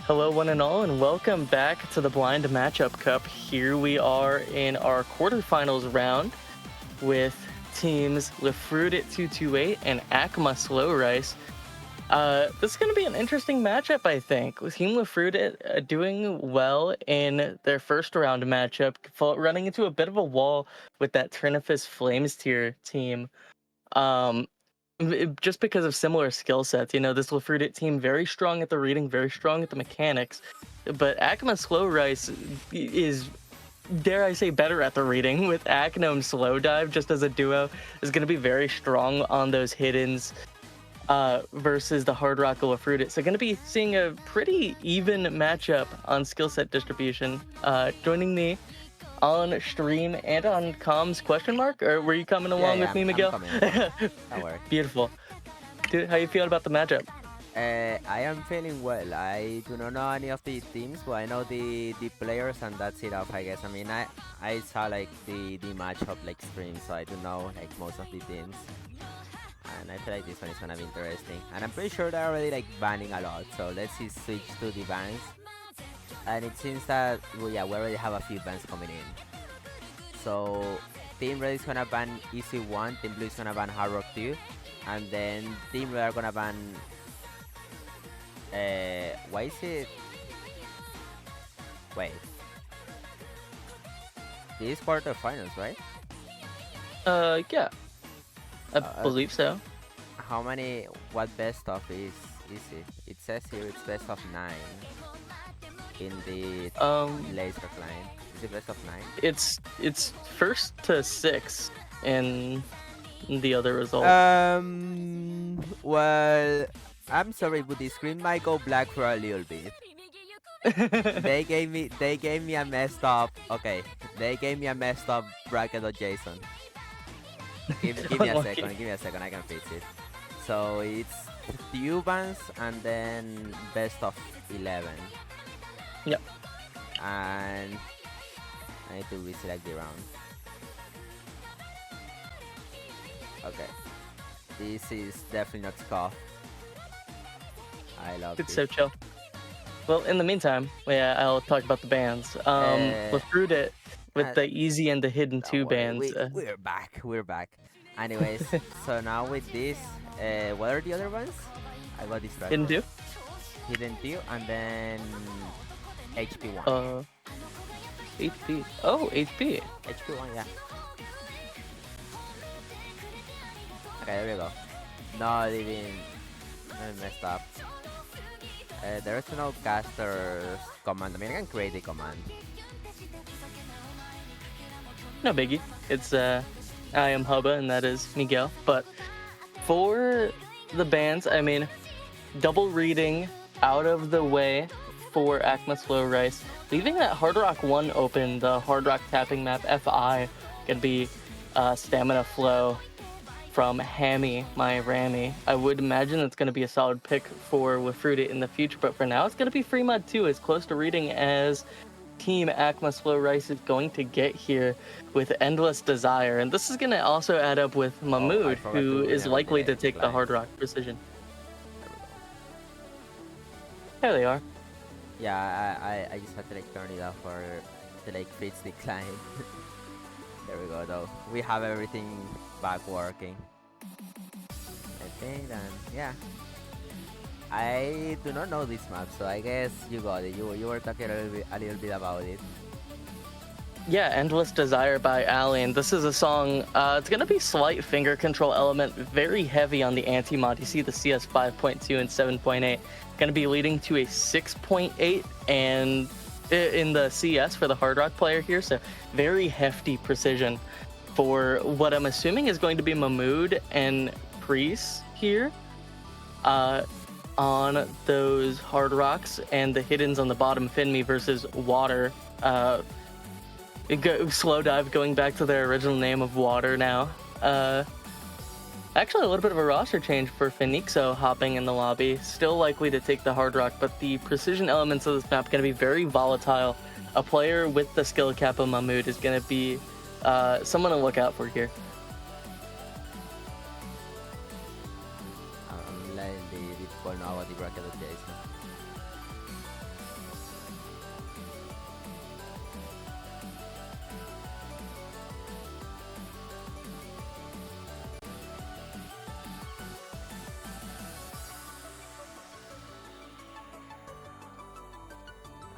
Hello, one and all, and welcome back to the Blind Matchup Cup. Here we are in our quarterfinals round with teams lefrutit228 and AccMahSlowRice. This is going to be an interesting matchup, I think. With Team lefrutit doing well in their first round matchup, running into a bit of a wall with that Trinifus Flames tier team. Just because of similar skill sets, this lefrutit team very strong at the reading, very strong at the mechanics, but AccMahSlowRice is, dare I say, better at the reading with AccGnome Slow Dive just as a duo is going to be very strong on those hiddens versus the Hard Rock lefrutit. So going to be seeing a pretty even matchup on skill set distribution. Joining me on stream and on comms question mark, or were you coming along with me, Miguel? I'm coming. Don't worry. Beautiful. Dude, how you feel about the matchup? I am feeling well. I do not know any of the teams, but I know the players, and that's enough, I guess. I mean, I saw like the matchup like stream, so I do know like most of the teams, and I feel like this one is gonna be interesting. And I'm pretty sure they're already like banning a lot, so let's see switch to the bans. And it seems that we already have a few bans coming in. So Team Red is gonna ban Easy 1, Team Blue is gonna ban Hard Rock 2, and then Team Red are gonna ban why is it? Wait. This is quarterfinals, right? Yeah. I believe so. How many? What best of is it? It says here it's best of 9 in the laser line. Is it best of 9? It's first to 6 in the other result. Well, I'm sorry, but the screen might go black for a little bit. They gave me a messed up. Okay, they gave me a messed up bracket.json. Give me a second. I can fix it. So it's few bans and then best of 11. Yep. And I need to reselect the round. Okay. This is definitely not scuff. I love it. It's so chill. Well, in the meantime, I'll talk about the bans. lefrutit with the easy and the hidden 2 bans. We're back. Anyways, so now with this, what are the other ones? I got distracted. Hidden 2 and then HP 1. HP. Oh, HP. HP 1, yeah. Okay, there we go. No, they didn't. I messed up. There's no caster's command. I mean, I can create a command. No biggie. It's I am Hubba and that is Miguel. But for the bans, I mean, double reading out of the way for AccMahSlowRice, leaving that Hard Rock 1 open, the Hard Rock tapping map FI, gonna be stamina flow from Hammy, my Rammy. I would imagine it's going to be a solid pick for lefrutit in the future, but for now it's going to be free mod 2, as close to reading as Team AccMahSlowRice is going to get here with Endless Desire. And this is going to also add up with Mahmood, who is likely to take the Hard Rock Precision. There they are. Yeah, I just had to like turn it off for to like fix the client. There we go though. We have everything back working. I think, and yeah. I do not know this map, so I guess you got it. You were talking a little bit about it. Yeah, Endless Desire by Alien. This is a song, it's going to be slight finger control element, very heavy on the anti-mod. You see the CS 5.2 and 7.8. Going to be leading to a 6.8 and in the CS for the Hard Rock player here, so very hefty precision for what I'm assuming is going to be Mahmood and Priest here on those Hard Rocks, and the hiddens on the bottom, Finme versus Water. Slow Dive going back to their original name of Water now. Actually, a little bit of a roster change for Phoenixo hopping in the lobby. Still likely to take the Hard Rock, but the precision elements of this map are going to be very volatile. A player with the skill cap of Mahmood is going to be someone to look out for here. I'm letting the people know about the bracket of Jason.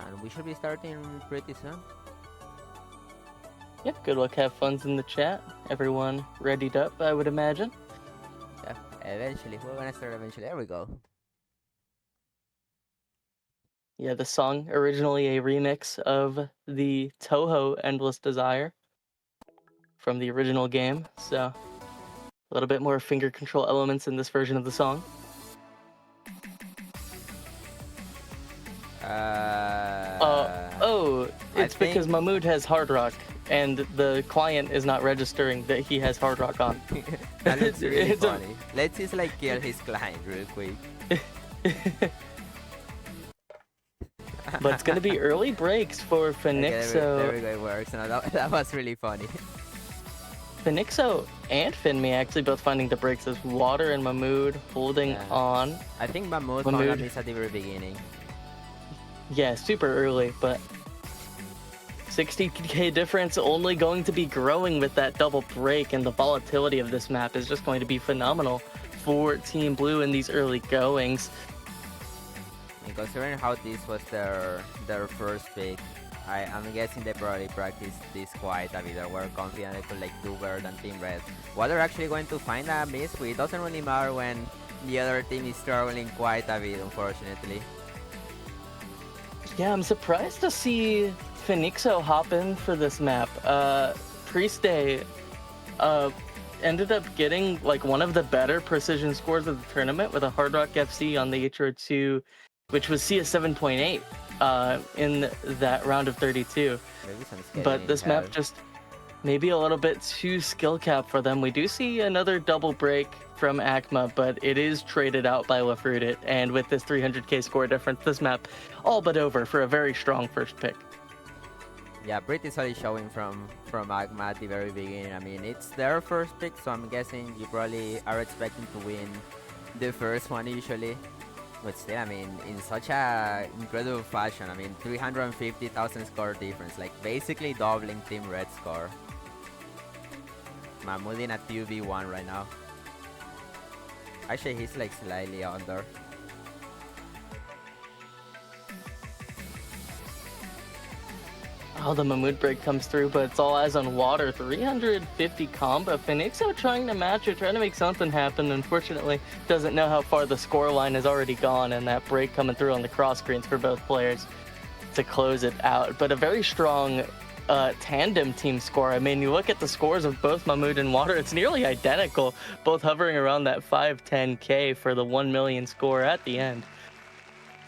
and we should be starting pretty soon. Yeah, good luck, have funs in the chat. Everyone readied up, I would imagine. Yeah, eventually. We're gonna start eventually. There we go. Yeah, the song originally a remix of the Toho Endless Desire from the original game, so a little bit more finger control elements in this version of the song. It's because Mahmood has Hard Rock, and the client is not registering that he has Hard Rock on. That looks really funny. Let's just like kill his client real quick. But it's gonna be early breaks for Phoenixo. Okay, there we go, it works. No, that was really funny. Phoenixo and Finmi actually both finding the breaks as Water and Mahmood holding on. I think Mahmood found a miss at the very beginning. Yeah, super early, but 60k difference only going to be growing with that double break, and the volatility of this map is just going to be phenomenal for Team Blue in these early goings. And considering how this was their first pick, I'm guessing they probably practiced this quite a bit. They were confident they could like do better than Team Red. What they're actually going to find a miss with doesn't really matter when the other team is struggling quite a bit, unfortunately. Yeah, I'm surprised to see Phoenixo hop in for this map. Priest Day ended up getting like one of the better precision scores of the tournament with a Hard Rock FC on the HR2, which was CS 7.8 in that round of 32. But this map just maybe a little bit too skill cap for them. We do see another double break from AccMah, but it is traded out by lefrutit, and with this 300k score difference, this map all but over for a very strong first pick. Yeah, pretty solid showing from AccMah at the very beginning. I mean, it's their first pick, so I'm guessing you probably are expecting to win the first one usually. But still, I mean, in such a incredible fashion. I mean, 350,000 score difference, like basically doubling Team Red score. Mahmood in a 2v1 right now. Actually, he's like slightly under. Oh, the Mahmood break comes through, but it's all eyes on Water. 350 combo. Phoenixo trying to match it, trying to make something happen. Unfortunately, doesn't know how far the score line has already gone, and that break coming through on the cross screens for both players to close it out. But a very strong tandem team score. I mean, you look at the scores of both Mahmood and Water, it's nearly identical, both hovering around that 510k for the 1 million score at the end.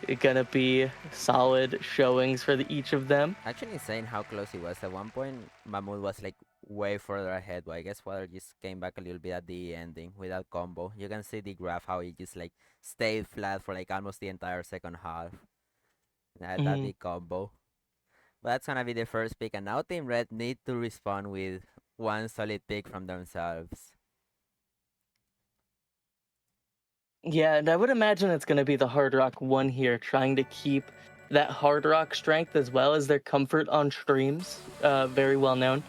It's gonna be solid showings for each of them. Actually insane how close he was. At one point, Mahmood was like way further ahead, but I guess Water just came back a little bit at the ending with that combo. You can see the graph how he just like stayed flat for like almost the entire second half. That big combo. But that's gonna be the first pick, and now Team Red need to respond with one solid pick from themselves. Yeah, and I would imagine it's going to be the Hard Rock one here, trying to keep that Hard Rock strength as well as their comfort on streams. Very well known.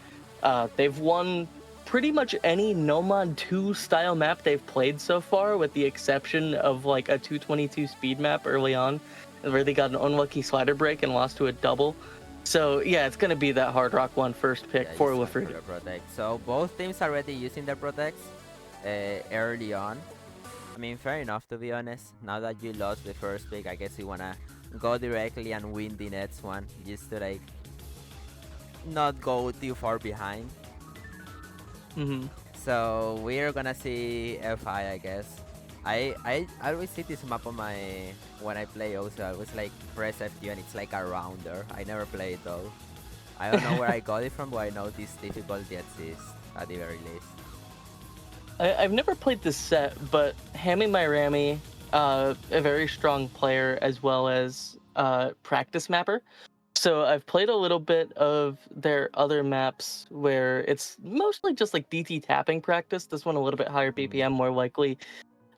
They've won pretty much any Nomad 2 style map they've played so far, with the exception of like a 222 speed map early on, where they got an unlucky slider break and lost to a double. So yeah, it's going to be that Hard Rock one first pick for lefrutit. So both teams are already using their protects early on. I mean, fair enough, to be honest. Now that you lost the first pick, I guess you wanna go directly and win the next one, just to like not go too far behind. So we're gonna see FI, I guess. I always see this map on my when I play also. I was like press F2 and it's like a rounder. I never play it though. I don't know where I got it from, but I know this difficulty exists at the very least. I've never played this set, but Hammy My Rammy, a very strong player as well as practice mapper. So I've played a little bit of their other maps where it's mostly just like DT tapping practice. This one a little bit higher BPM, more likely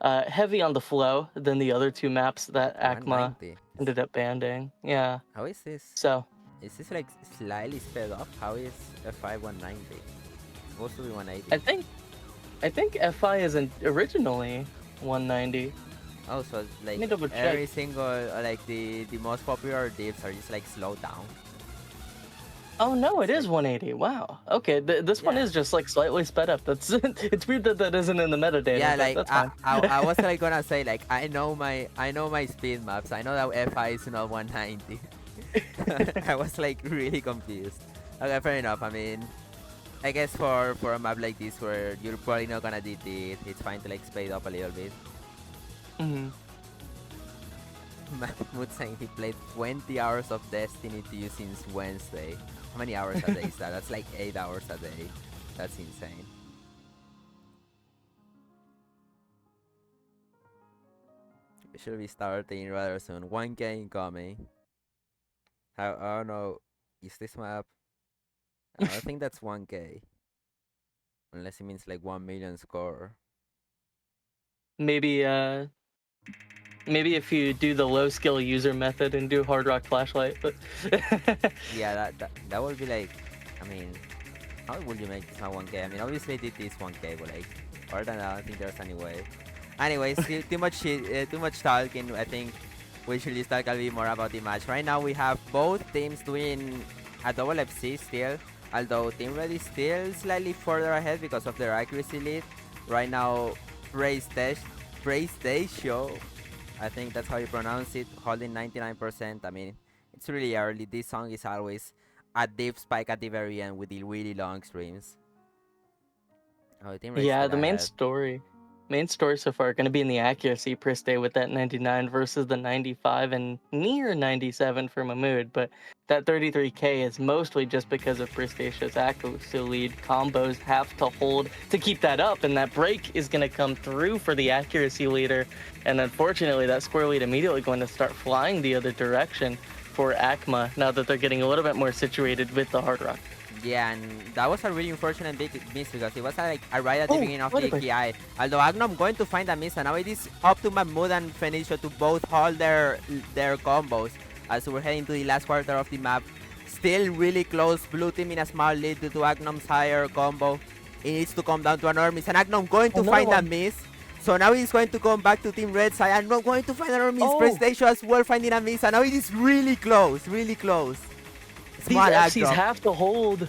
heavy on the flow than the other two maps that AccMah ended up banding. Yeah. How is this? So is this like slightly sped up? How is F5 190? It's supposed to be 180. I think FI isn't originally 190. Oh, so Let like me double check. every single like the most popular dips are just like slowed down. Oh no, it It's is like 180. Wow. Okay, this one yeah. is just like slightly sped up. That's it's weird that that isn't in the metadata, Yeah, but like that's fine. I was like gonna say like I know my speed maps. I know that FI is not 190. I was like really confused. Okay, fair enough. I mean, I guess for a map like this where you're probably not gonna DT it, it's fine to like speed up a little bit. Mhm. Mahmoud saying he played 20 hours of Destiny 2 since Wednesday. How many hours a day is that? That's like 8 hours a day. That's insane. We should be starting rather soon. 1K incoming. I don't know. Is this map? I don't think that's 1K. Unless it means like 1 million score. Maybe maybe if you do the low skill user method and do hard rock flashlight, but Yeah, that would be like. I mean, how would you make this not 1K? I mean, obviously it is 1K, but like, other than that, I don't think there's any way. Anyways, too much talking. I think we should just talk a little bit more about the match. Right now, we have both teams doing a double FC still, although Team Red is still slightly further ahead because of their accuracy lead. Right now, Praise I think that's how you pronounce it, holding 99%. I mean, it's really early. This song is always a deep spike at the very end with the really long streams. Oh, Team Red yeah, still the main ahead. story. Main story so far going to be in the accuracy per stay with that 99 versus the 95 and near 97 for Mahmood, but that 33k is mostly just because of Prestatia's accuracy lead. Combos have to hold to keep that up, and that break is going to come through for the accuracy leader. And unfortunately, that score lead immediately going to start flying the other direction for AccMah now that they're getting a little bit more situated with the hard rock. Yeah, and that was a really unfortunate big miss because it was like a right at the Oh, beginning of what the a break. KI. Although AccMah's going to find a miss, and now it is up to Mahmoud and Fenicio to both hold their combos as we're heading to the last quarter of the map. Still really close, blue team in a small lead due to AccMah's higher combo. It needs to come down to another miss, and AccMah going to Another find a one. miss. So now he's going to come back to Team Red side, and not going to find another miss. Oh. Prestation as well finding a miss, and now it is really close, really close. These Small lag FCs drop. have to hold.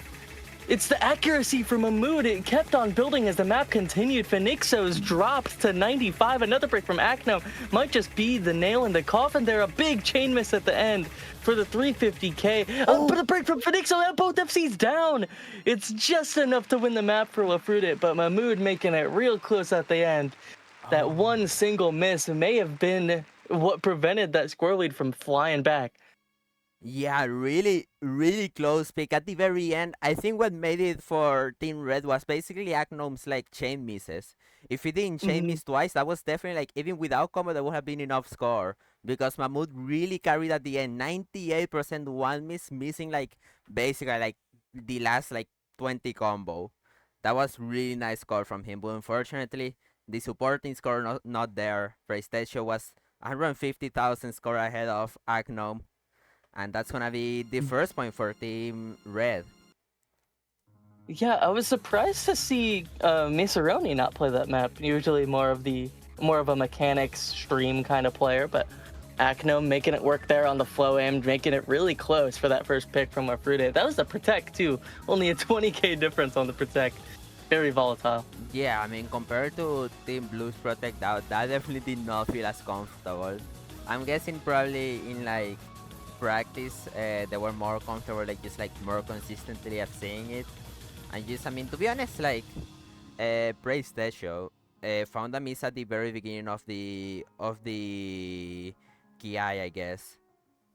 It's the accuracy from Mahmood. It kept on building as the map continued. Phoenixos dropped to 95. Another break from AccMah might just be the nail in the coffin there. A big chain miss at the end for the 350k. But a break from Phoenixo and both FCs down. It's just enough to win the map for lefrutit, but Mahmood making it real close at the end. That one single miss may have been what prevented that score lead from flying back. Yeah, really, really close pick at the very end. I think what made it for Team Red was basically AccMah's like chain misses. If he didn't chain miss twice, that was definitely like even without combo, that would have been enough score because Mahmoud really carried at the end. 98% one miss, missing like basically like the last like 20 combo. That was really nice score from him, but unfortunately, the supporting score not there. PlayStation was 150,000 score ahead of AccMah. And that's gonna be the first point for Team Red. Yeah, I was surprised to see Misaroni not play that map. Usually more of a mechanics stream kind of player, but AccMah making it work there on the flow aim, making it really close for that first pick from lefrutit. That was the protect too. Only a 20k difference on the protect. Very volatile. Yeah, I mean compared to Team Blue's Protect Out, that definitely did not feel as comfortable. I'm guessing probably in like practice they were more comfortable like just like more consistently of seeing it. And just I mean to be honest like Praise Show found a miss at the very beginning of the Ki, I guess,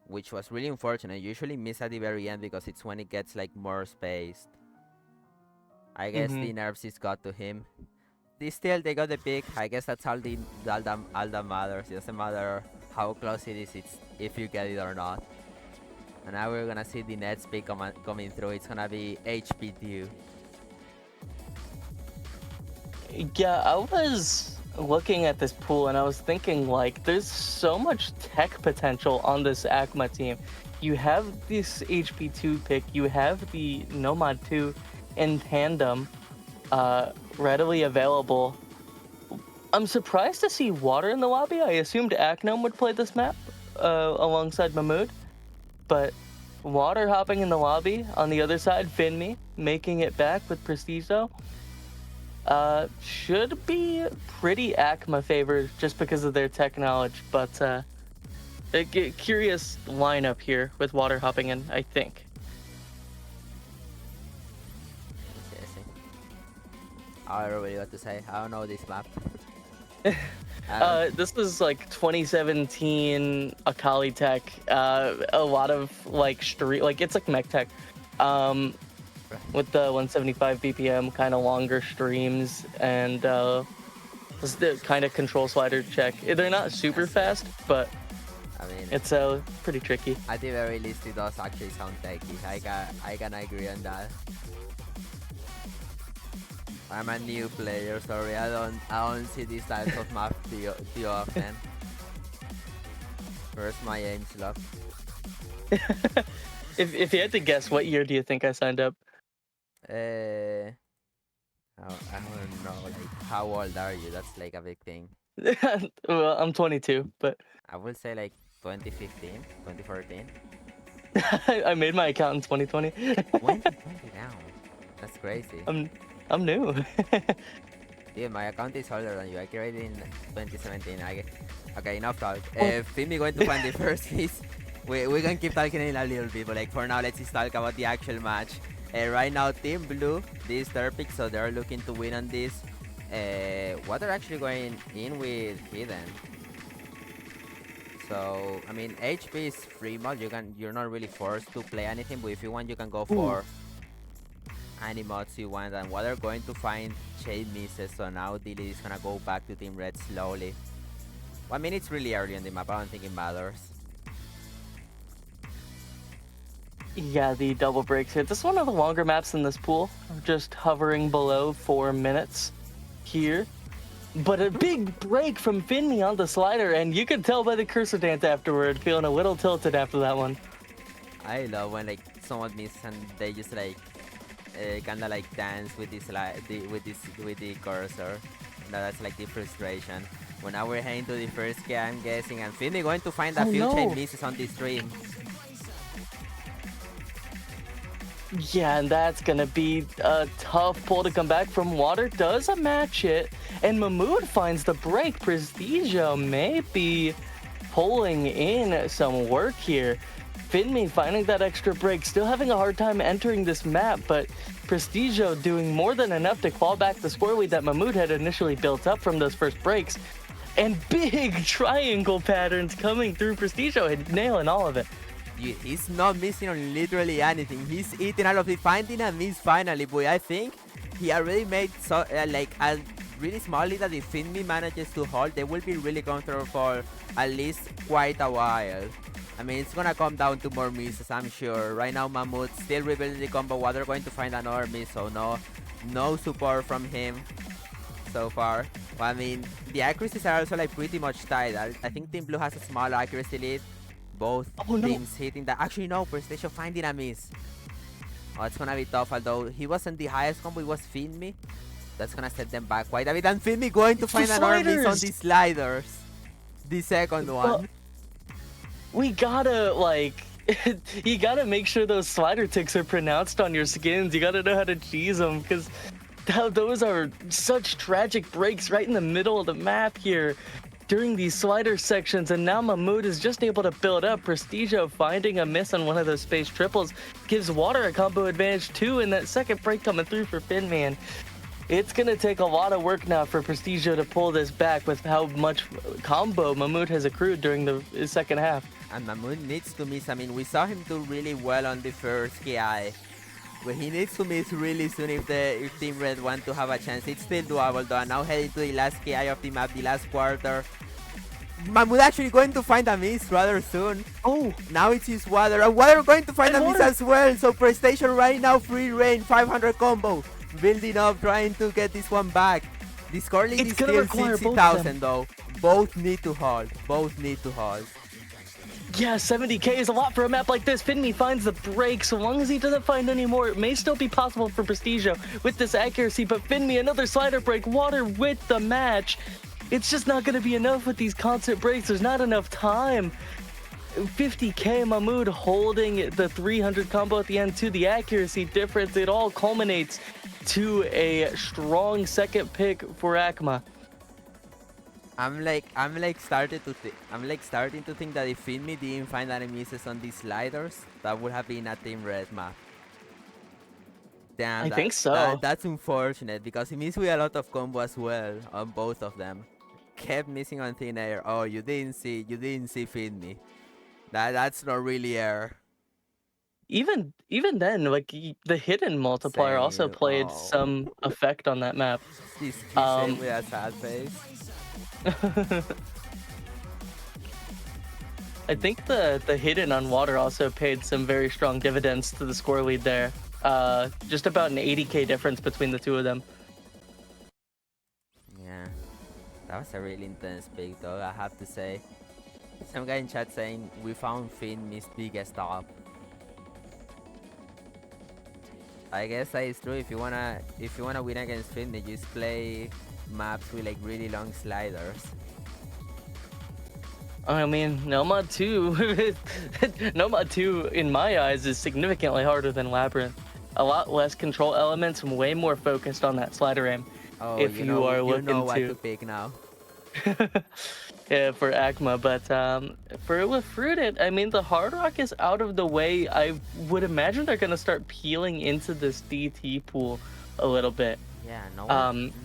which was really unfortunate. Usually miss at the very end because it's when it gets like more spaced. I guess the nerves just got to him. They got the pick. I guess that's all that matters. It doesn't matter how close it is, it's if you get it or not. And now we're gonna see the Nets pick coming through. It's gonna be HP2. Yeah, I was looking at this pool and I was thinking like there's so much tech potential on this AccMah team. You have this HP2 pick, you have the Nomad 2 in tandem readily available. I'm surprised to see Water in the lobby. I assumed AccMahSlowRice would play this map alongside Mahmood, but Water hopping in the lobby. On the other side, Finmi making it back with Prestigio. Should be pretty AccMah favored just because of their tech knowledge, but a curious lineup here with Water hopping in, I think. I don't really what to say. I don't know this map. This was like 2017 Akali tech. A lot of like street, like it's like mech tech. With the 175 BPM, kind of longer streams, and this is the kind of control slider check. They're not super fast, but I mean, it's pretty tricky. At the very least, it does actually sound techy. I can agree on that. I'm a new player, sorry. I don't see these types of maps too often. First, my aim slot. If you had to guess, what year do you think I signed up? I don't know. Like, how old are you? That's like a big thing. Well, I'm 22, but I would say like 2015, 2014. I made my account in 2020. 2020 now. That's crazy. I'm new. Dude, my account is older than you. I created in 2017. Okay, enough talk. Finmi going to find the first piece. We can keep talking in a little bit, but like for now, let's just talk about the actual match. Right now, Team Blue, this is their pick, so they're looking to win on this. What they're actually going in with Hidden. So I mean, HP is free mod. You're not really forced to play anything, but if you want, you can go for any mods you want. And what they're going to find, Shade misses, so now Dilly is gonna go back to Team Red slowly. Well, I mean, it's really early on the map. I don't think it matters. Yeah, the double breaks here. This is one of the longer maps in this pool. Just hovering below 4 minutes here. But a big break from Finmi on the slider, and you can tell by the cursor dance afterward, feeling a little tilted after that one. I love when like someone misses and they just like kinda like dance with this with the cursor. That's like the frustration. Well, now we're heading to the first game, I'm guessing, and Finmi going to find a few chain misses on this stream. Yeah, and that's gonna be a tough pull to come back from. Water does a match it, and Mahmood finds the break. Prestigio may be pulling in some work here. Finmi finding that extra break, still having a hard time entering this map, but Prestigio doing more than enough to claw back the score lead that Mahmood had initially built up from those first breaks. And big triangle patterns coming through Prestigio, nailing all of it. Dude, he's not missing on literally anything. He's eating all of it, finding a miss finally, but I think he already made so like a really small lead that if Finmi manages to hold, they will be really comfortable for at least quite a while. I mean, it's gonna come down to more misses, I'm sure. Right now, Mahmood still rebuilding the combo. What they're going to find another miss, so no support from him so far. Well, I mean, the accuracies are also like pretty much tied. I think Team Blue has a small accuracy lead. Both teams hitting that. Actually, no, Prestigio finding a miss. Oh, it's gonna be tough, although he wasn't the highest combo, it was Finmi. That's gonna set them back quite a bit. And Finmi going to find another miss on the sliders. The second one. We gotta, like, you gotta make sure those slider ticks are pronounced on your skins. You gotta know how to cheese them, because those are such tragic breaks right in the middle of the map here during these slider sections, and now Mahmood is just able to build up. Prestigio finding a miss on one of those space triples gives Water a combo advantage too, and that second break coming through for Finman. It's gonna take a lot of work now for Prestigio to pull this back with how much combo Mahmood has accrued during the second half. And Mahmood needs to miss. I mean, we saw him do really well on the first KI, but he needs to miss really soon if Team Red want to have a chance. It's still doable though, and now heading to the last KI of the map, the last quarter. Mahmood actually going to find a miss rather soon. Oh, now it's his Water, and Water going to find a miss as well. So PlayStation right now, free reign, 500 combo, building up, trying to get this one back. The score lead is still 60,000 though. Both need to hold. Both need to hold. Yeah, 70k is a lot for a map like this. Finmi finds the break. So long as he doesn't find any more, it may still be possible for Prestigio with this accuracy. But Finmi, another slider break. Water with the match. It's just not going to be enough with these constant breaks. There's not enough time. 50k Mahmood holding the 300 combo at the end to the accuracy difference. It all culminates to a strong second pick for AccMah. I'm starting to think that if Finmi didn't find any misses on these sliders, that would have been a team red map. Damn, I think so. That's unfortunate because he missed with a lot of combo as well on both of them. Kept missing on thin air. Oh, you didn't see Finmi. That's not really air. Even then, like the hidden multiplier also Same. played Oh. some effect on that map. He saved with a sad face. I think the hidden on water also paid some very strong dividends to the score lead there. Just about an 80k difference between the two of them. Yeah, that was a really intense pick though, I have to say. Some guy in chat saying we found Finmi's biggest top. I guess that is true. If you wanna win against Finmi, just play maps with like really long sliders. I mean, Nomad 2, Nomad 2 in my eyes is significantly harder than Labyrinth. A lot less control elements and way more focused on that slider aim. Oh, if you are looking know what to pick now. Yeah, for AccMah, but for lefrutit228, I mean, the Hard Rock is out of the way. I would imagine they're gonna start peeling into this DT pool a little bit. Yeah, no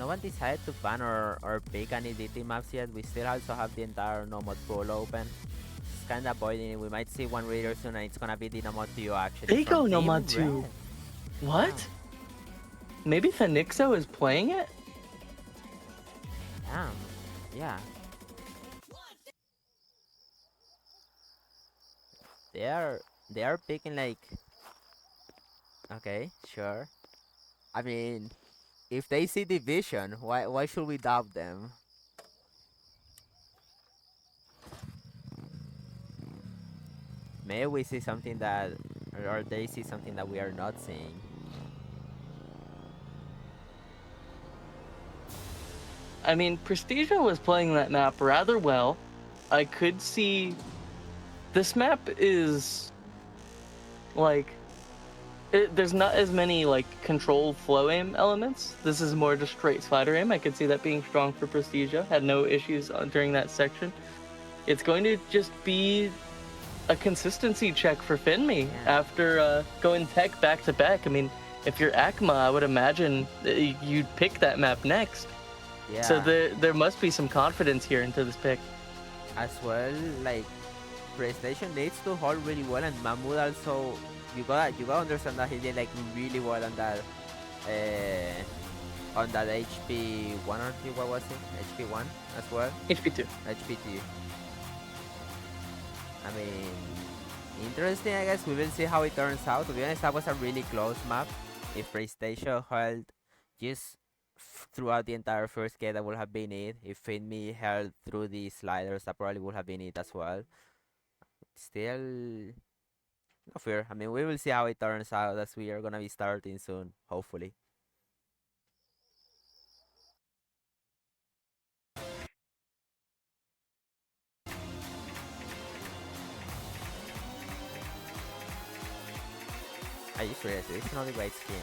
one decided to ban or pick any DT maps yet. We still also have the entire Nomad pool open. It's kind of avoiding it. We might see one reader soon, and it's gonna be the Nomad 2 actually. They go Nomad 2. What? Wow. Maybe Phoenixo is playing it? Damn. Yeah. They are picking like. Okay, sure. I mean, if they see division, why should we doubt them? Maybe we see something that, or they see something that we are not seeing. I mean, Prestigio was playing that map rather well. I could see this map is like there's not as many like control flow aim elements. This is more just straight slider aim. I could see that being strong for Prestigio. Had no issues during that section. It's going to just be a consistency check for Finmi after going tech back to back. I mean, if you're AccMah, I would imagine you'd pick that map next. Yeah. So there must be some confidence here into this pick. As well, like PlayStation needs to hold really well, and Mahmood also. You gotta understand that he did like really well on that HP 1 or 2. What was it? HP 1 as well. HP 2. HP 2. I mean, interesting. I guess we will see how it turns out. To be honest, that was a really close map. If PlayStation held just throughout the entire first game, that would have been it. If Finmi held through the sliders, that probably would have been it as well. Still, no fear. I mean, we will see how it turns out as we are gonna be starting soon, hopefully. I just realized it's not the right skin.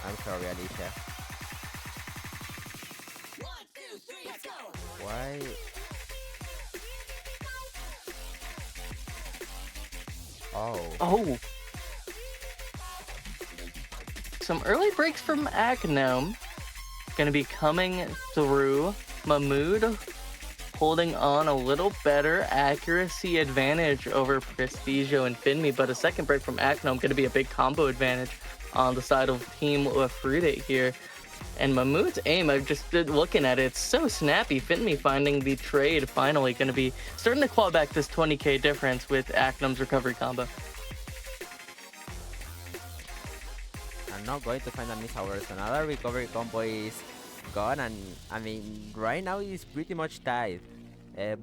I'm sorry, Alicia. 1, 2, 3, let's go. Why? Oh. Some early breaks from AccGnome. Gonna be coming through. Mahmood holding on a little better. Accuracy advantage over Prestigio and Finmi, but a second break from AccGnome gonna be a big combo advantage on the side of Team lefrutit228 here. And Mahmood's aim, I've just been looking at it, it's so snappy. Finmi finding the trade, finally going to be starting to claw back this 20k difference with AccGnome's recovery combo. I'm not going to find a miss, however, so another recovery combo is gone, and I mean, right now it's pretty much tied.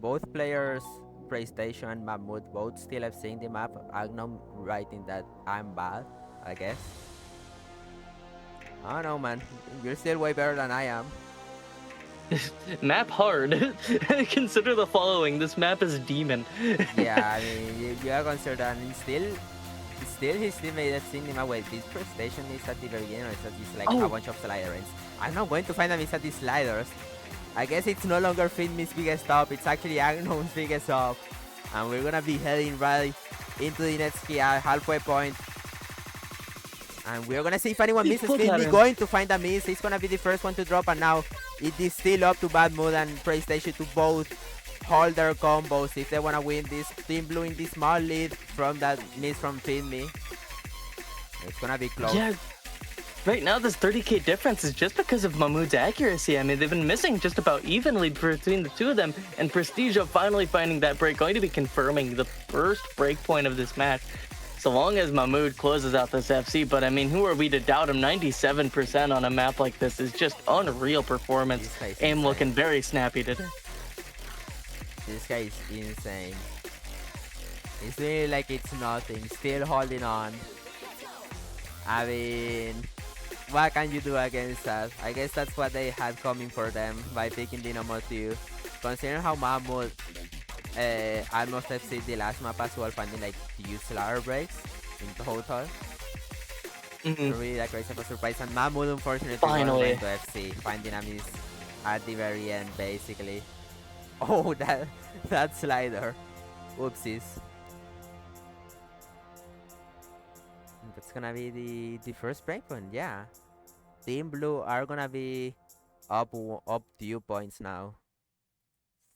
Both players, PlayStation and Mahmood, both still have seen the map. AccGnome writing that I'm bad, I guess. I don't know, man. You're still way better than I am. Map hard. Consider the following. This map is demon. Yeah, I mean, you are concerned, and still his teammate has seen him away. This first station is at the very end, or is that just like a Oh, bunch of sliders? I'm not going to find a miss at these sliders. I guess it's no longer Finmi's biggest stop, it's actually Agno's biggest stop. And we're gonna be heading right into the next halfway point. And we're gonna see if anyone misses. Finmi going to find a miss. He's gonna be the first one to drop, and now it is still up to Bad Mood and PlayStation to both hold their combos if they wanna win this. Team Blue in this small lead from that miss from Finmi. It's gonna be close. yeah. Right now, this 30k difference is just because of Mahmood's accuracy. I mean, they've been missing just about evenly between the two of them, and Prestigio finally finding that break, going to be confirming the first break point of this match. So long as Mahmood closes out this FC, but I mean, who are we to doubt him? 97% on a map like this is just unreal performance. Aim looking very snappy today. This guy is insane. It's really like it's nothing. Still holding on. I mean, what can you do against that? I guess that's what they had coming for them by picking Dynamo 2. Considering how Mahmoud almost FC the last map as well, finding like few slaughter breaks in total. Really like crazy of a surprise, and Mahmoud unfortunately Finally went to FC, finding a miss at the very end basically. Oh, that slider. Oopsies. That's gonna be the first breakpoint, yeah. Team Blue are gonna be up 2 points now.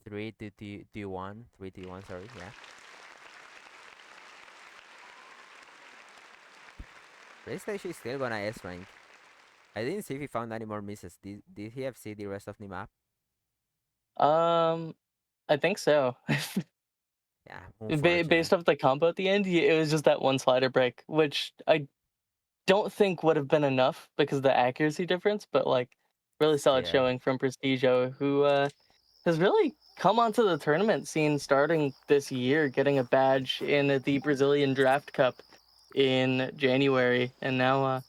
3-1, sorry, yeah. PlayStation is still gonna S rank. I didn't see if he found any more misses. Did he FC the rest of the map? I think so. Yeah, Based off the combo at the end, it was just that one slider break, which I don't think would have been enough because of the accuracy difference, but like really solid Still. showing from Prestigio, who has really come onto the tournament scene starting this year, getting a badge in the Brazilian Draft Cup in January, and now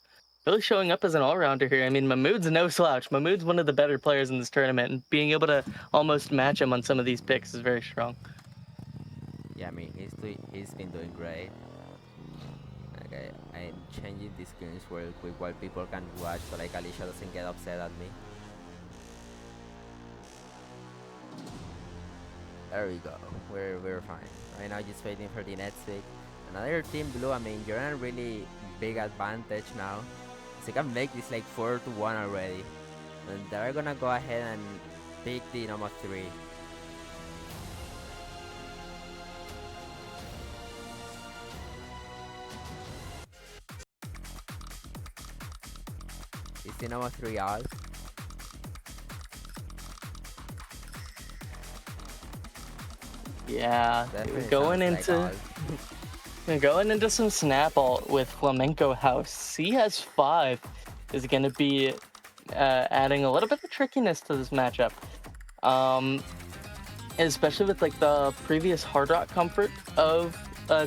really showing up as an all-rounder here. I mean, Mahmood's no slouch. Mahmood's one of the better players in this tournament, and being able to almost match him on some of these picks is very strong. Yeah, I mean, he's been doing great. Okay, I'm changing the screens real quick while people can watch so like Alicia doesn't get upset at me. There we go. We're fine. Right now just waiting for the next pick. Another Team Blue, I mean, you're in a really big advantage now. So you can make this like 4-1 already. And they're gonna go ahead and pick the number 3. Is the number 3 all? Yeah, Definitely going sounds like into all. going into some snap alt with Flamenco House. CS5 is going to be adding a little bit of trickiness to this matchup, especially with like the previous Hard Rock comfort of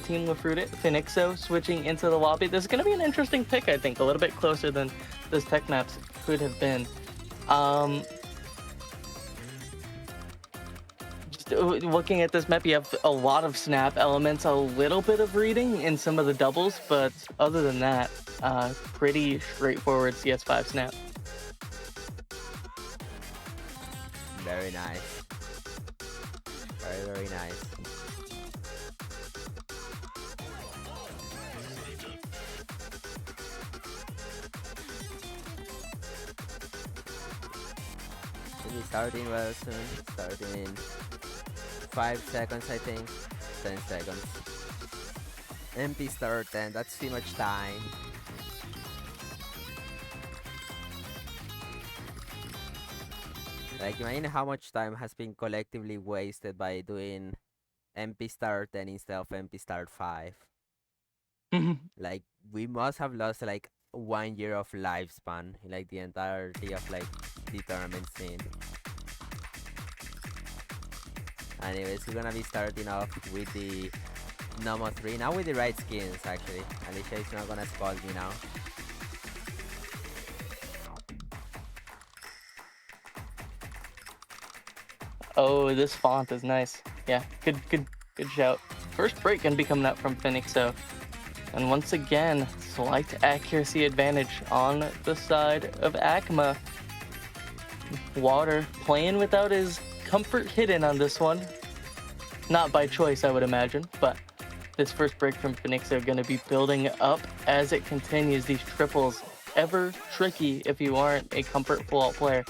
Team lefrutit228 switching into the lobby. This is going to be an interesting pick, I think, a little bit closer than those tech maps could have been. Looking at this map, you have a lot of snap elements, a little bit of reading in some of the doubles, but other than that, pretty straightforward CS5 snap. Very nice. Very nice. We'll be starting well soon. Starting in 5 seconds, I think. 10 seconds. MP start 10. That's too much time. Like, imagine how much time has been collectively wasted by doing MP start 10 instead of MP start 5. Like, we must have lost like 1 year of lifespan in like the entirety of like the tournament scene. Anyways, we're gonna be starting off with the number 3. Now with the right skins, actually. Alicia is not gonna scold me now. Oh, this font is nice. Yeah, good shout. First break gonna be coming up from Phoenixo. And once again, slight accuracy advantage on the side of AccMah. Water playing without his comfort hidden on this one. Not by choice, I would imagine, but this first break from Phoenix are going to be building up as it continues. These triples, ever tricky if you aren't a comfort full-out player.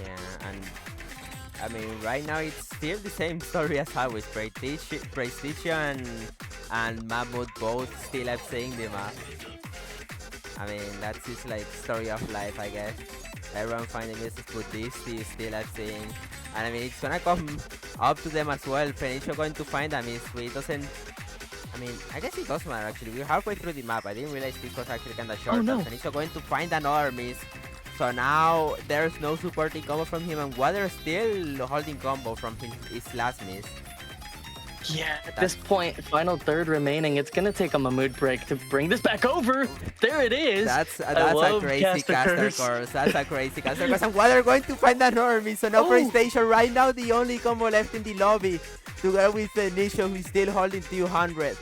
Yeah, and I mean, right now it's still the same story as always. Prestige and Mahmoud both still have saying the map. I mean, that's his like story of life, I guess. Everyone finding misses with this, he still have saying. And I mean, it's gonna come up to them as well. Penicho going to find a miss. It doesn't. I mean, I guess it does matter actually. We're halfway through the map. I didn't realize this was actually kinda short. Oh, no. Penicho going to find another miss. So now there's no supporting combo from him, and Water still holding combo from his last miss. Yeah, at this point, final third remaining, it's going to take him a mood break to bring this back over. There it is. That's a crazy caster course. That's a crazy caster course. And Water going to find an army. So no PlayStation right now. The only combo left in the lobby to go with the Nisho, who's still holding 200.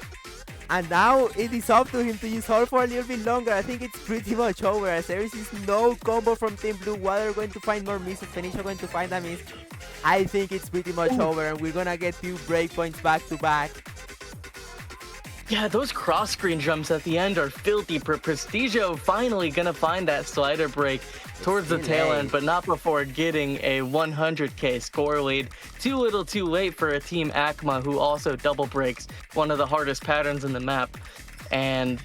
And now it is up to him to use hold for a little bit longer. I think it's pretty much over as there is no combo from Team Blue. Water going to find more misses. Phoenixo going to find a miss. I think it's pretty much over, and we're gonna get 2 breakpoints back to back. Yeah, those cross screen jumps at the end are filthy. Prestigio finally gonna find that slider break towards the tail end, but not before getting a 100k score lead. Too little too late for a team AccMah, who also double breaks, one of the hardest patterns in the map. And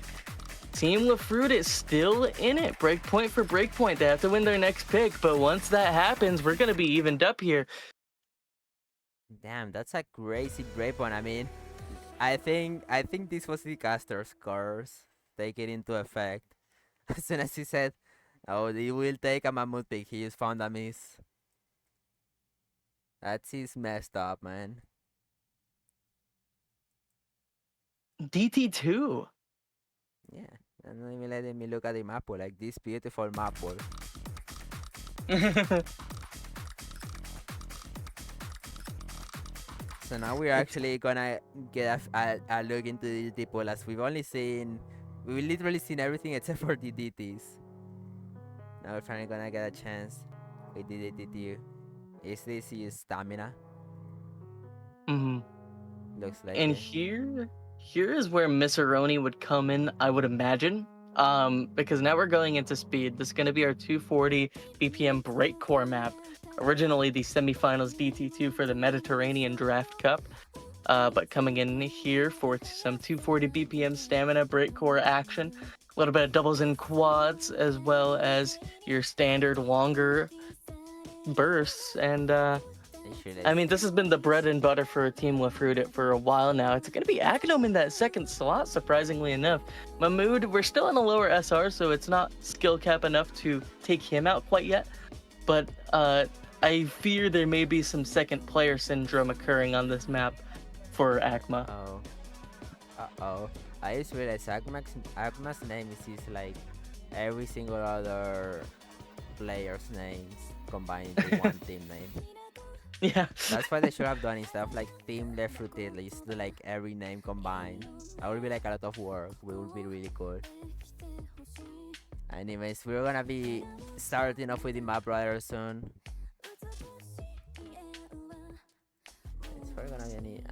Team lefrutit is still in it, breakpoint for breakpoint. They have to win their next pick, but once that happens, we're gonna be evened up here. Damn, that's a crazy breakpoint. I mean, I think this was the caster's curse taking into effect. As soon as he said, "Oh, he will take a mammoth pick," he just found a miss. That's his messed up, man. DT2. Yeah, and let me look at the map, like this beautiful map. So now we're actually gonna get a look into the DT pool, as we've literally seen everything except for the DTs. Now we're finally gonna get a chance with the DT2. Is this his stamina? Looks like And it. here is where Misseroni would come in, I would imagine. Because now we're going into speed. This is going to be our 240 BPM break core map. Originally the semifinals DT2 for the Mediterranean Draft Cup. But coming in here for some 240 BPM stamina break core action. A little bit of doubles and quads, as well as your standard longer bursts. And I mean, this has been the bread and butter for Team lefrutit for a while now. It's going to be Acadome in that second slot, surprisingly enough. Mahmoud, we're still in a lower SR, so it's not skill cap enough to take him out quite yet. But I fear there may be some second player syndrome occurring on this map for AccMah. Oh. Uh-oh. I just realized AccMah's name is like every single other player's names combined into one team name. Yeah. That's what they should have done instead of like Team lefrutit. They used to do like every name combined. That would be like a lot of work. It would be really cool. Anyways, we're gonna be starting off with the map rather soon. It's probably gonna be any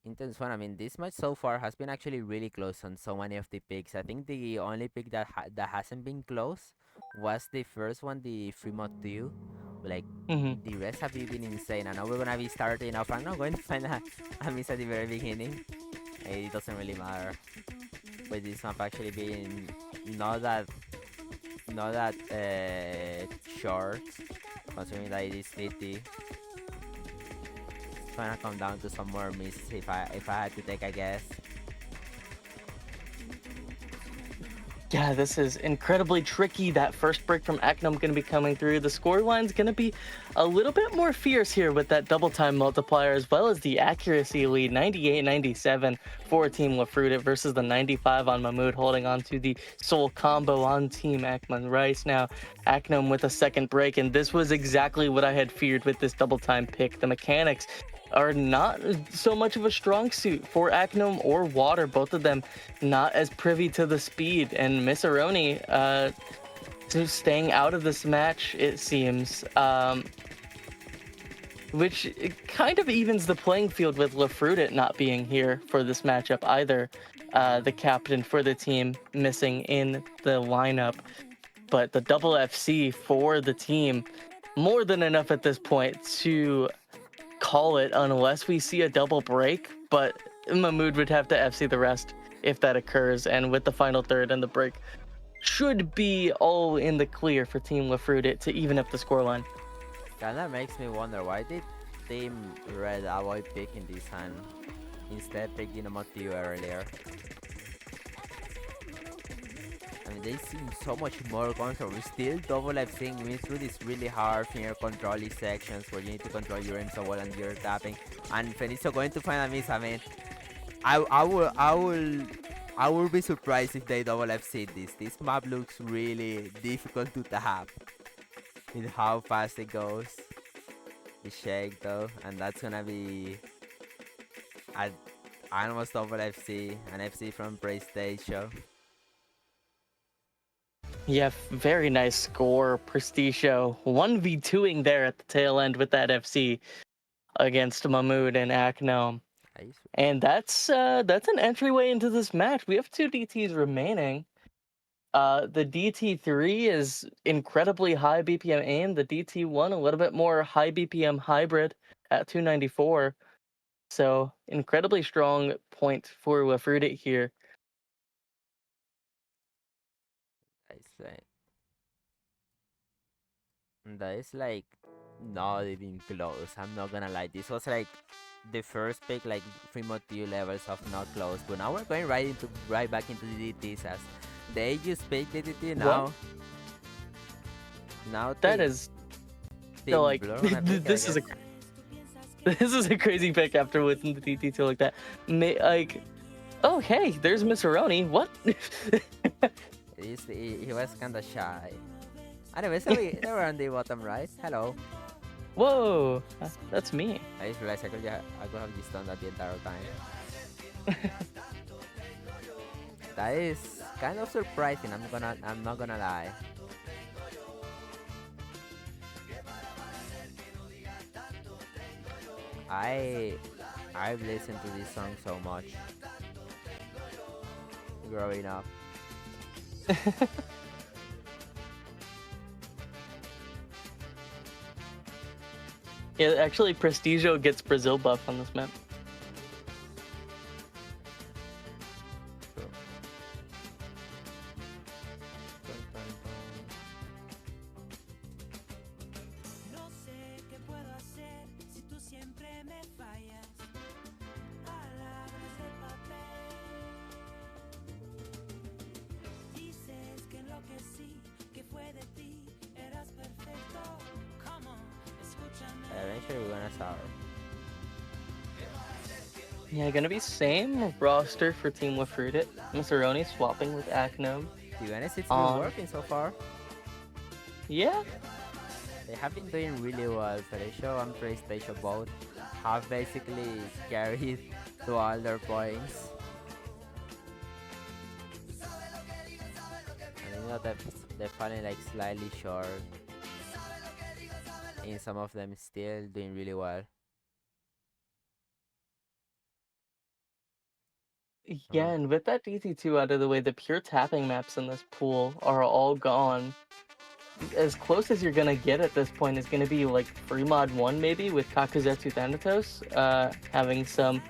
intense one. I mean, this match so far has been actually really close on so many of the picks. I think the only pick that hasn't been close was the first one, the Fremont 2. Like, the rest have been insane. I know we're gonna be starting off. I'm not going to find a miss at the very beginning. It doesn't really matter. But this map actually being not that short, considering that it is 50. It's gonna come down to some more misses if I had to take a guess. Yeah, this is incredibly tricky. That first break from AccMahs going to be coming through. The score line's going to be a little bit more fierce here with that double time multiplier, as well as the accuracy lead, 98-97 for Team lefrutit versus the 95 on Mahmood, holding on to the soul combo on Team AccMahSlowRice. Now, AccMahs with a second break, and this was exactly what I had feared with this double time pick. The mechanics are not so much of a strong suit for AccMahs or Water, both of them not as privy to the speed, and Misaroni staying out of this match, it seems, which it kind of evens the playing field with lefrutit not being here for this matchup either. The captain for the team missing in the lineup, but the double FC for the team, more than enough at this point to call it unless we see a double break, but Mahmood would have to FC the rest if that occurs, and with the final third and the break should be all in the clear for Team lefrutit to even up the scoreline. Kinda makes me wonder why did Team Red avoid picking this and instead pick Dinamotiu earlier. I mean, they seem so much more comfortable. Still, double FCing means through these really hard finger controlly sections where you need to control your aim so well and you're tapping. And Fenicio going to find a miss. I mean, I will be surprised if they double FC this. This map looks really difficult to tap with how fast it goes. The shake though, and that's gonna be at almost double FC, an FC from PlayStation. Yeah, very nice score, Prestigio. 1v2ing there at the tail end with that FC against Mahmood and AccMahs. Nice. And that's an entryway into this match. We have 2 DTs remaining. The DT3 is incredibly high BPM aim. The DT1 a little bit more high BPM hybrid at 294. So incredibly strong point for lefrutit here. That is like not even close. I'm not gonna lie. This was like the first pick, like Primotiu levels of not close. But now we're going right back into the DTs as they just pick the DT now. What? Now That is still like this is a this is a crazy pick after winning the DT2 like that. Like, oh hey, there's Misaroni. What? He was kinda shy. Anyway, so they were on the bottom right. Hello. Whoa, that's me. I just realized I could have just done that the entire time. That is kind of surprising. I'm not gonna lie. I've listened to this song so much growing up. Yeah, actually, Prestigio gets Brazil buff on this map. Eventually we're gonna sour. Yeah, gonna be same roster for Team lefrutit. Misaroni swapping with AccMahs. To be honest, it's been working so far. Yeah. They have been doing really well. Felicio and PlayStation both have basically carried to all their points. And you know that they're falling like slightly short. In some of them still doing really well. Yeah, and with that DT2 out of the way, the pure tapping maps in this pool are all gone. As close as you're gonna get at this point is gonna be like free mod 1 maybe with Kakuzetsu Thanatos, having some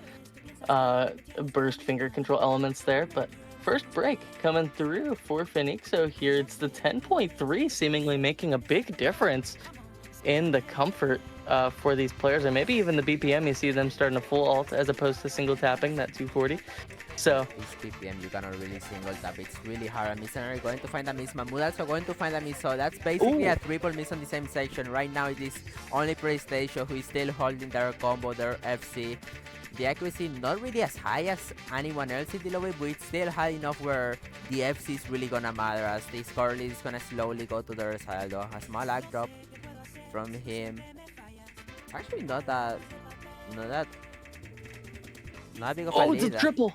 burst finger control elements there, but first break coming through for Phoenixo here. It's the 10.3 seemingly making a big difference in the comfort for these players, and maybe even the BPM. You see them starting a full alt as opposed to single tapping that 240. So This BPM you cannot really single tap. It's really hard. And Missionary going to find a miss. Mahmoud also going to find a miss. So that's basically ooh, a triple miss on the same section. Right now it is only PlayStation who is still holding their combo, their FC. The accuracy not really as high as anyone else in the lobby, but it's still high enough where the FC is really gonna matter as the score lead is gonna slowly go to their side. Though a small lag drop from him. Actually not big of a oh, lead. it's a triple.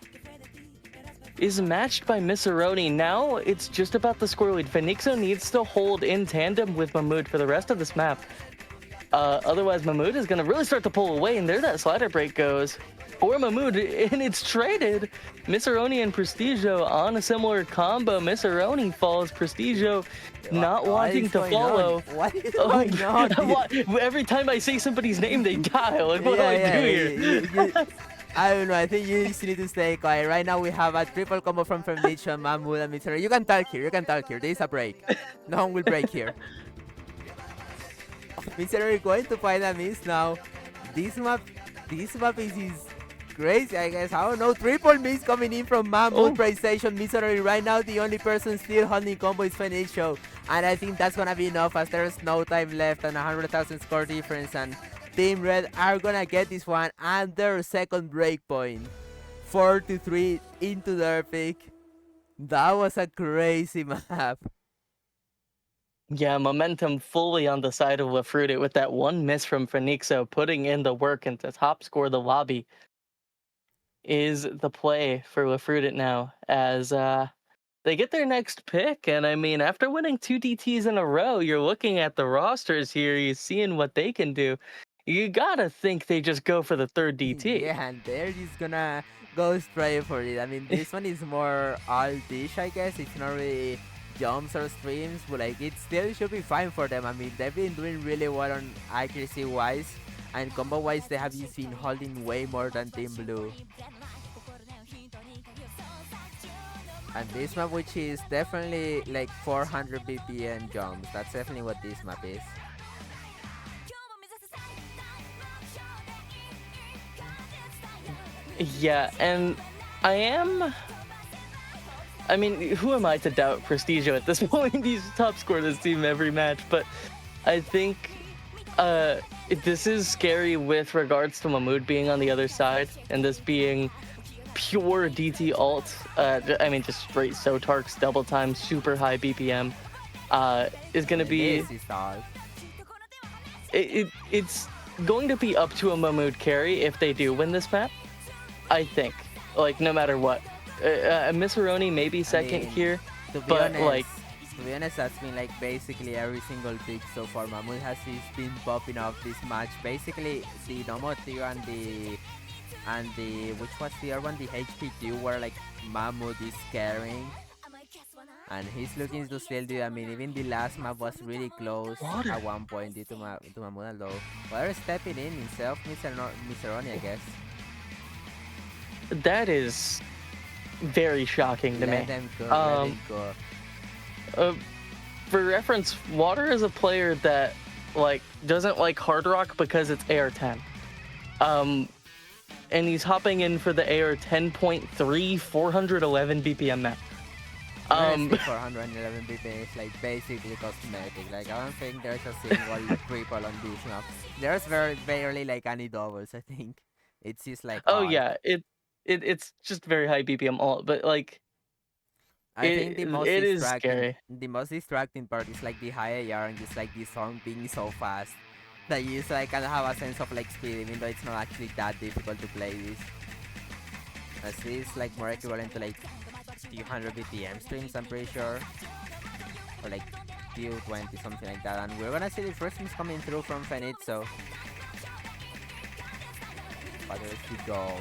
Is matched by Misseroni. Now it's just about the score lead. Phoenixo needs to hold in tandem with Mahmoud for the rest of this map. Otherwise, Mahmoud is going to really start to pull away, and there that slider break goes for Mahmoud, and it's traded. Misseroni and Prestigio on a similar combo. Misseroni falls, Prestigio not wanting to follow. What is going on? Every time I say somebody's name, they die. Like, what do I do here? I don't know. I think you just need to stay quiet. Right now we have a triple combo from Fernation, Mahmoud, and Mr. You can talk here. You can talk here. There is a break. No one will break here. Mr. going to find a miss now. This map is crazy, I guess. I don't know. Triple miss coming in from Mahmoud, PlayStation, Mr. Right now the only person still holding combo is Fernation. And I think that's gonna be enough as there's no time left and 100,000 score difference, and Team Red are gonna get this one and their second break point. 4-3 into their pick. That was a crazy map. Yeah, momentum fully on the side of lefrutit with that one miss from Phoenixo, putting in the work and to top score the lobby is the play for lefrutit now as they get their next pick. And I mean, after winning 2 DTs in a row, you're looking at the rosters here, you're seeing what they can do. You gotta think they just go for the third DT. Yeah, and they're just gonna go straight for it. I mean, this one is more all dish, I guess. It's not really jumps or streams, but like it still should be fine for them. I mean, they've been doing really well on accuracy wise, and combo wise they have just been holding way more than Team Blue. And this map, which is definitely like 400 BPM jumps, that's definitely what this map is. Yeah, and I mean, who am I to doubt Prestigio at this point? He's top scored this team every match, but I think this is scary with regards to Mahmoud being on the other side and this being pure DT alt. I mean, just straight Sotarks, double time, super high BPM is going to be... It's going to be up to a Mahmoud carry if they do win this map, I think. Like, no matter what. Misseroni maybe second here, but to be honest, that's been like basically every single pick so far. Mahmoud has been popping off this match. Basically, the Nomo tier and the which was the other one, the HP2, where like Mahmoud is carrying, and he's looking to still do. I mean, even the last map was really close at one point due to Mahmoud, though. Water stepping in himself, Misseroni, I guess. That is very shocking to me. Let them go. For reference, Water is a player that like doesn't like hard rock because it's AR10. And he's hopping in for the AR 10.3 411 BPM map. 411 BPM is like basically cosmetic. Like, I don't think there's a single triple on this map. There's very barely like any doubles, I think. It's just like yeah, it's just very high BPM alt, but like I think the most it is scary. The most distracting part is like the high AR and just like the song being so fast that you just like kind of have a sense of like speed, even though it's not actually that difficult to play this. As this is like more equivalent to like 200 BPM streams, I'm pretty sure, or like 220, something like that. And we're gonna see the first miss coming through from Fenitzo. But there's the goal.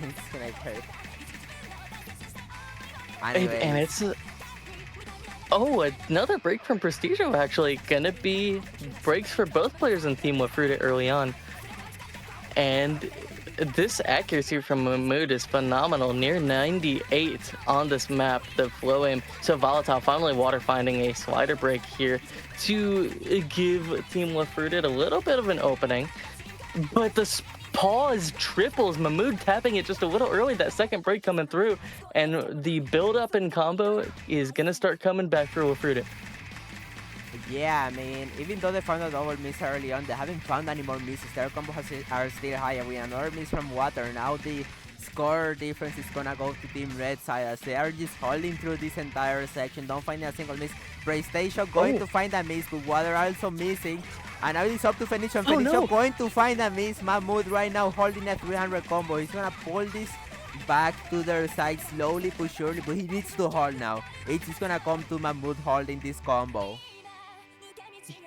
It's gonna hurt. Anyways. And it's another break from Prestigio, actually. Gonna be breaks for both players in Team lefrutit early on. And this accuracy from Mahmoud is phenomenal. Near 98 on this map, the flow aim. So Volatile finally Water finding a slider break here to give Team lefrutit a little bit of an opening. But pause triples. Mahmood tapping it just a little early. That second break coming through, and the build up and combo is gonna start coming back for lefrutit. Yeah, I mean, even though they found a double miss early on, they haven't found any more misses. Their combos are still high. With another miss from Water, now the score difference is gonna go to Team Red side as they are just holding through this entire section. Don't find a single miss. PlayStation going to find a miss, but Water also missing. And now it's up to Phoenix. And Phoenix going to find a miss. Mahmood right now holding a 300 combo. He's gonna pull this back to their side slowly but surely, but he needs to hold now. It's just gonna come to Mahmood holding this combo.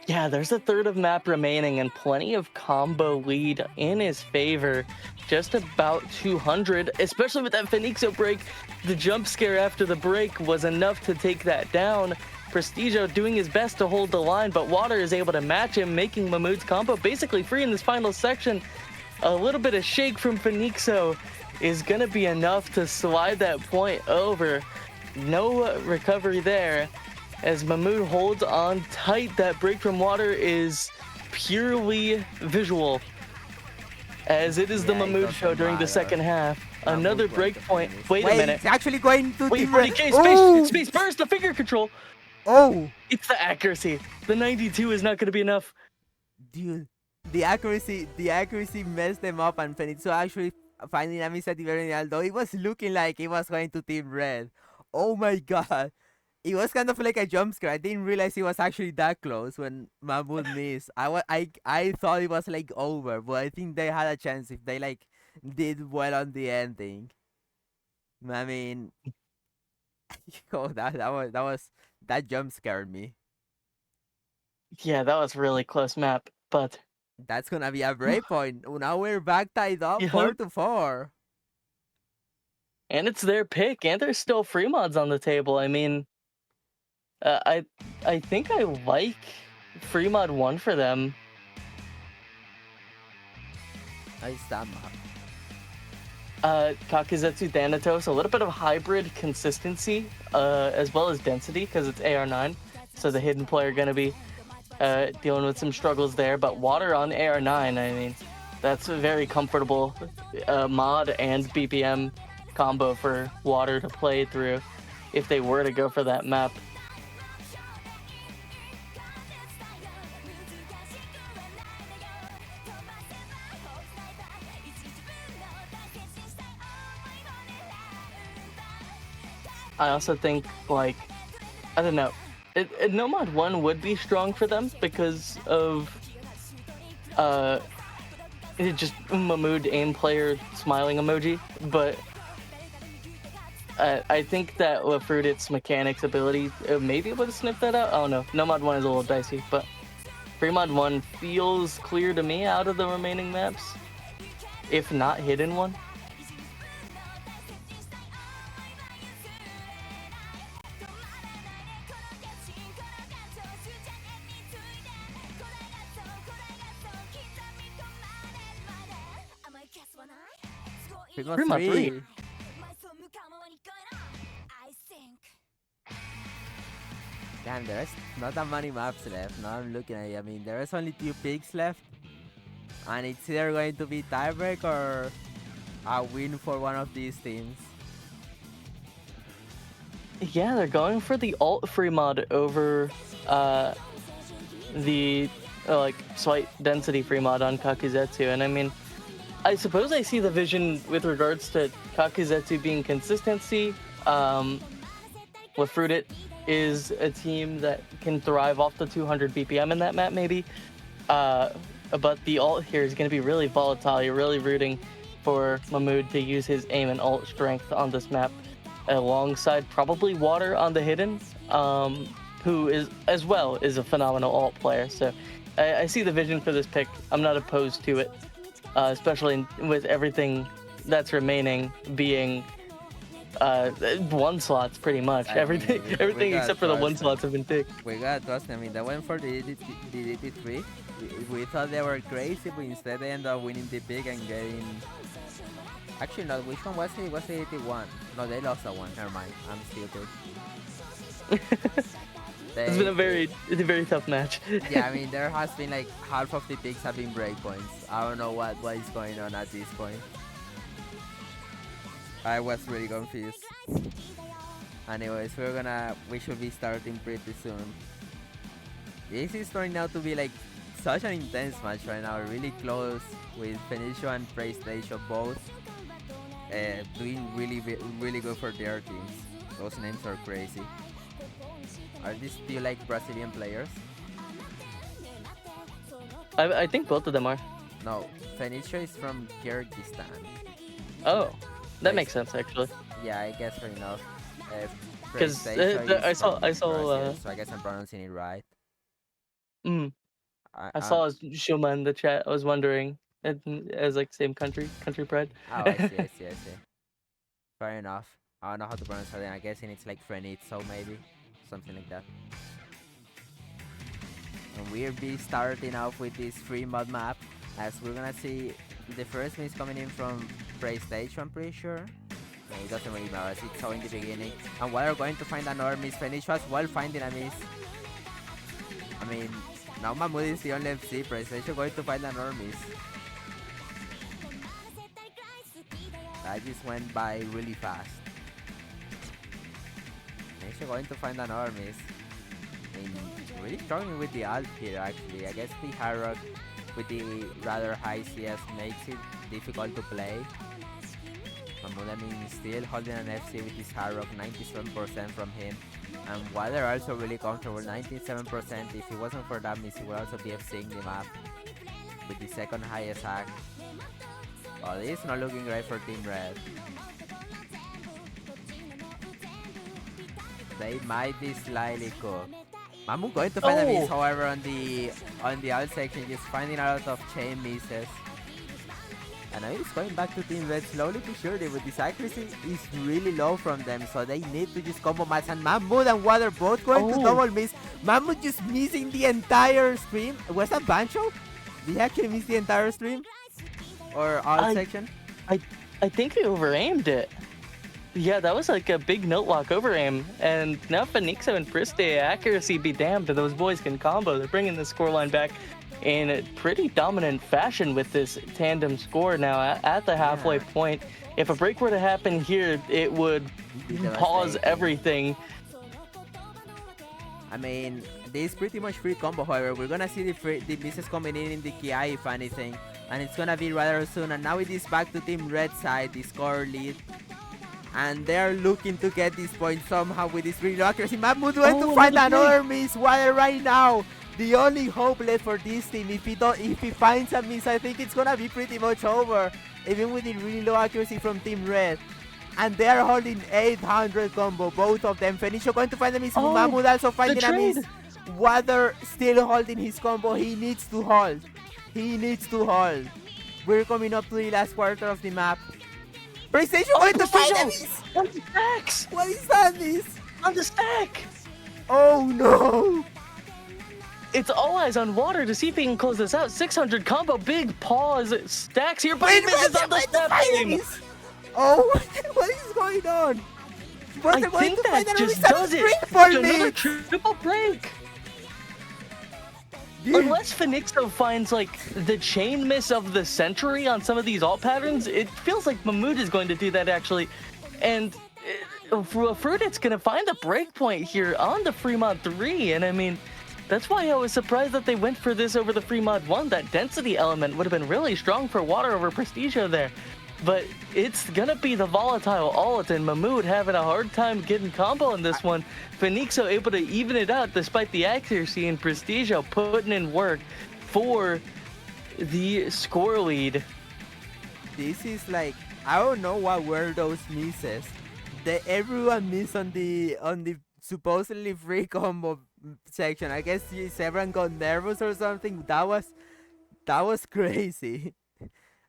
Yeah, there's a third of map remaining and plenty of combo lead in his favor. Just about 200, especially with that Phoenixo break. The jump scare after the break was enough to take that down. Prestigio doing his best to hold the line, but Water is able to match him, making Mahmood's combo basically free in this final section. A little bit of shake from Phoenixo is going to be enough to slide that point over. No recovery there. As Mahmood holds on tight, that break from Water is purely visual, as it is the Mahmood show during the second half. Another break point. Wait a minute. It's actually going to Wait, Team 40K, space burst, the finger control. Oh! It's the accuracy. The 92 is not going to be enough. Dude, the accuracy messed them up, and Phoenixo actually finding a miss at the very end, although it was looking like it was going to Team Red. Oh my god. It was kind of like a jump scare. I didn't realize it was actually that close when Mahmood missed. I thought it was like over, but I think they had a chance if they like did well on the ending. I mean, oh, that jump scared me. Yeah, that was really close map, but that's gonna be a break point. Now we're back tied up 4-4. And it's their pick, and there's still free mods on the table. I mean, I think I like free mod 1 for them. Nice that Kakuzetsu Thanatos, a little bit of hybrid consistency, as well as density, because it's AR9. So the hidden player gonna be dealing with some struggles there. But Water on AR9, I mean, that's a very comfortable mod and BPM combo for Water to play through if they were to go for that map. I also think, like, I don't know, Nomad 1 would be strong for them because of just Mahmood aim player smiling emoji, but I think that lefrutit's mechanics ability maybe able to sniff that out. I don't know. Nomad 1 is a little dicey, but free mod 1 feels clear to me out of the remaining maps, if not hidden 1. Free mod 3. Damn, there's not that many maps left. Now I'm looking at it. I mean, there's only 2 picks left. And it's either going to be tiebreak or a win for one of these teams. Yeah, they're going for the alt free mod over the like slight density free mod on Kakuzetsu. And I mean, I suppose I see the vision with regards to Kakuzetsu being consistency. lefrutit is a team that can thrive off the 200 BPM in that map, maybe. But the ult here is going to be really volatile. You're really rooting for Mahmood to use his aim and ult strength on this map, alongside probably Water on the hidden, who is as well is a phenomenal ult player. So I see the vision for this pick. I'm not opposed to it, especially with everything that's remaining being one slots pretty much. Everything except for the one slots have been picked. We gotta trust them. I mean, they went for the DDT3. We thought they were crazy, but instead they ended up winning the pick and getting. Actually, no. Which one was it? Was the DDT1? No, they lost that one. Never mind. I'm stupid. It's been a very tough match. Yeah, I mean, there has been like half of the picks have been breakpoints. I don't know what is going on at this point. I was really confused. Anyways, we should be starting pretty soon. This is turning out to be like such an intense match right now, really close with Fenicio and PlayStation both doing really good for their teams. Those names are crazy. Are these still like Brazilian players? I think both of them are. No, Fenicio is from Kyrgyzstan. Oh, that makes sense actually. Yeah, I guess fair enough. Because PlayStation I is saw from I saw Brazil, so I guess I'm pronouncing it right. mm, I, I I, saw Shuma in the chat. I was wondering, as like same country pride. oh, I see. Fair enough. I don't know how to pronounce it. I'm guessing it's like Frenitzo maybe, something like that. And we'll be starting off with this free mod map, as we're gonna see the first miss coming in from PlayStation, I'm pretty sure. No, it doesn't really matter, as it's so in the beginning. And we're going to find another miss. Finish as well finding a miss. I mean, now Mahmoud is the only FC. PlayStation going to find another miss. That just went by really fast. PlayStation going to find another miss. I mean, really struggling with the alt here actually. I guess the hard rock with the rather high CS makes it difficult to play. Mahmoud, I mean, still holding an FC with his hard rock, 97% from him. And Water also really comfortable, 97%. If it wasn't for that miss, he would also be FCing the map with the second highest hack. Well, this is not looking great for Team Red. They might be slightly cooked. Mahmoud going to find a miss, however, on the alt section, just finding a lot of chain misses. And now it's going back to Team Red slowly but surely, but this accuracy is really low from them, so they need to just combo match. And Mahmoud and Water both going to double miss. Mahmoud just missing the entire stream. Was that Bancho? Did he actually miss the entire stream? Or alt section? I think he over-aimed it. Yeah, that was like a big note lock over aim. And now Phoenixo and Priste, accuracy be damned, those boys can combo. They're bringing the scoreline back in a pretty dominant fashion with this tandem score now at the halfway point. If a break were to happen here, it would pause everything. I mean, this is pretty much free combo, however. We're gonna see the misses coming in the Ki, if anything. And it's gonna be rather soon. And now it is back to Team Red side, the score lead. And they're looking to get this point somehow with this really low accuracy. Mahmoud going to find another miss. Water right now. The only hope left for this team, if he finds a miss, I think it's gonna be pretty much over. Even with the really low accuracy from Team Red. And they're holding 800 combo, both of them. Fenicio going to find a miss. Mahmoud also finding a miss. Water still holding his combo. He needs to hold. We're coming up to the last quarter of the map. PlayStation going to find a miss. On the stacks. What is that miss? On the stack. Oh no. It's all eyes on Water to see if he can close this out. 600 combo, big pause, stacks here, but he misses on the step game. Oh, what is going on? I think that just does it. Another triple break. Unless Phoenixo finds like the chain miss of the century on some of these alt patterns, it feels like Mahmoud is going to do that actually. And Fruitit's going to find the breakpoint here on the Fremont 3. And I mean, that's why I was surprised that they went for this over the Fremont 1. That density element would have been really strong for Water over Prestigio there. But it's going to be the volatile alt, and Mahmoud having a hard time getting combo in this one. Phoenixo able to even it out despite the accuracy, and Prestigio putting in work for the score lead. This is like, I don't know what were those misses. Everyone missed on the supposedly free combo section. I guess everyone got nervous or something. That was crazy.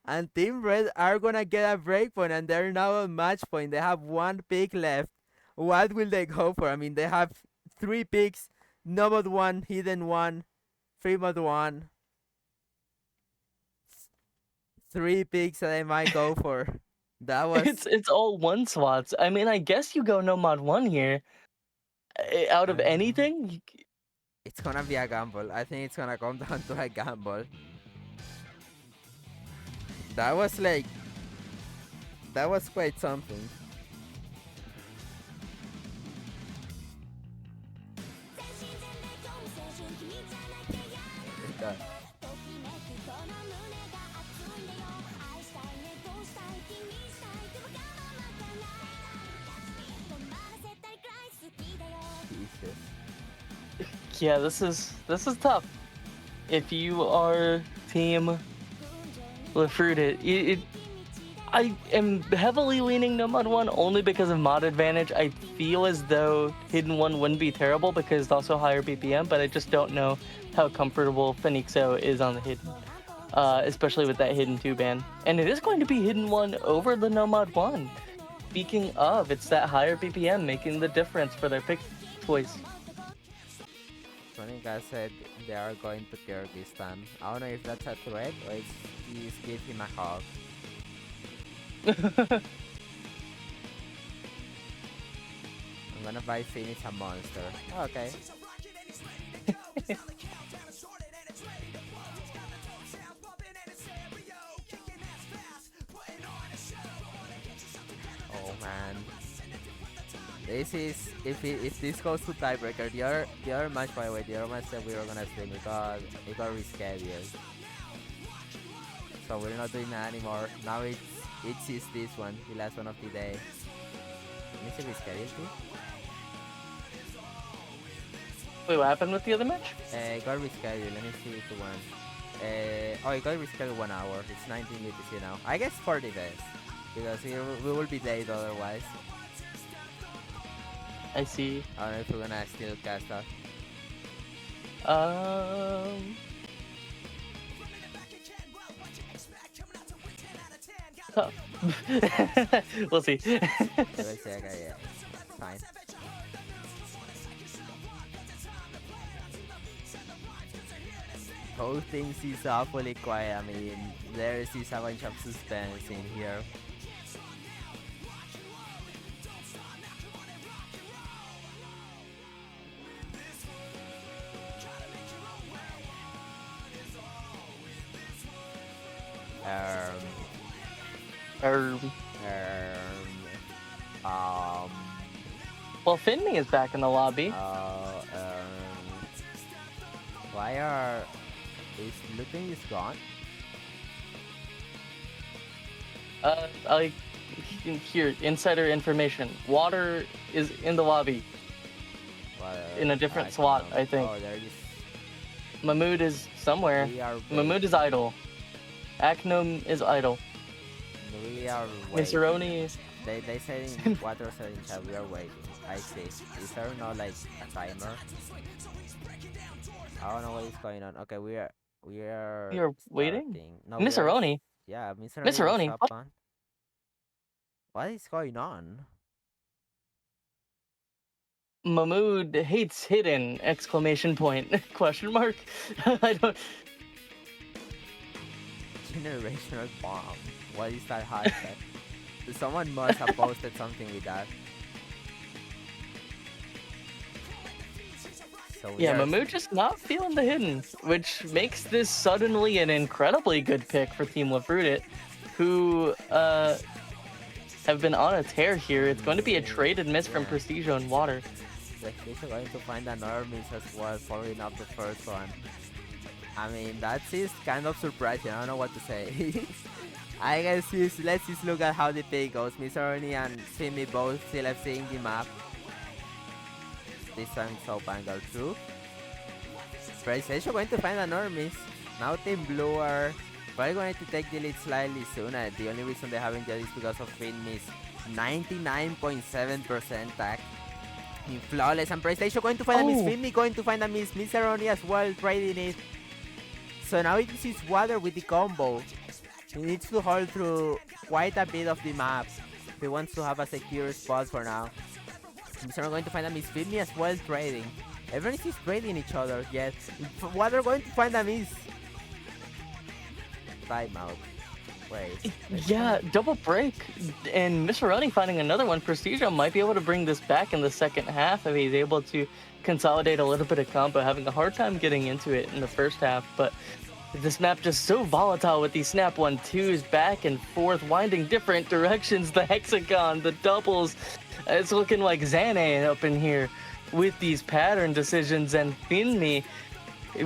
And Team Red are gonna get a breakpoint, and they're now on match point. They have one pick left. What will they go for? I mean, they have 3 picks: Nomad 1, Hidden 1, Fremont 1. 3 picks that they might go for. That was it's all one slots. I mean, I guess you go Nomad 1 here. out of I don't know. anything. It's gonna be a gamble. I think it's gonna come down to a gamble. That was like, that was quite something. It does. Jesus. Yeah, this is tough. If you are team lefrutit, I am heavily leaning Nomad 1 only because of mod advantage. I feel as though Hidden 1 wouldn't be terrible because it's also higher BPM, but I just don't know how comfortable Phoenixo is on the Hidden, especially with that Hidden 2 ban. And it is going to be Hidden 1 over the Nomad 1. Speaking of, it's that higher BPM making the difference for their pick choice. Funny guy said they are going to Kyrgyzstan. I don't know if that's a threat or it's he's give him a hug. I'm gonna buy Phoenix a monster. Okay. Oh man. This is if this goes to tiebreaker, the other match, by the way, the other match that we were gonna stream, it got rescheduled. So we're not doing that anymore. Now it's this one, the last one of the day. Let me see rescheduled too. Wait, what happened with the other match? It got rescheduled. Let me see the one. Oh, it got rescheduled 1 hour. It's 19 UTC now. I guess for the best because we will be late otherwise. I see. I don't know if we're gonna still cast that. Tough. We'll see. We'll see, okay, yeah, fine. Whole thing is awfully quiet. I mean, there is a bunch of suspense in here. Um, Well, Finley is back in the lobby. Why is Lupin is gone? Like here, insider information. Water is in the lobby. In a different slot, I think. Oh, there it is. Mahmood is somewhere. Mahmood is idle. AccMah is idle. We are Miseroni. They said in Water said in chat we are waiting. I see. Is there not like a timer? I don't know what is going on. Okay, we are waiting. starting. No, Miseroni. Yeah, Miseroni. Miseroni. What? What is going on? Mahmood hates hidden! Exclamation point. Question mark. I don't. Generational bomb. What is that hashtag? Someone must have posted something with that. So Yeah, Mahmood just not feeling the hidden, which makes this suddenly an incredibly good pick for Team lefrutit, who have been on a tear here. It's going to be a traded miss from Prestigio and Water. They're going to find another miss as well, following up the first one. I mean, that is kind of surprising. I don't know what to say. I guess let's just look at how the pick goes. Miseroni and Simi both still have seen the map. This time it's so angle through. Prestigio going to find another miss. Now Team Blue are probably going to take the lead slightly sooner. The only reason they haven't yet is because of Finn miss. 99.7% tag. In flawless, and Prestigio going to find a miss. Finmi going to find a miss. Miseroni as well, trading it. So now it is Water with the combo. He needs to hold through quite a bit of the map. He wants to have a secure spot for now. Miseroni going to find a miss. Finmi as well, trading. Everyone is trading each other, yes. Water going to find a miss. Timeout. Wait. Yeah, double break, and Misseroni finding another one. Prestigio might be able to bring this back in the second half if he's able to consolidate a little bit of combo, having a hard time getting into it in the first half. But this map just so volatile with these snap 1-2s back and forth, winding different directions. The hexagon, the doubles. It's looking like Xane up in here with these pattern decisions, and Finmi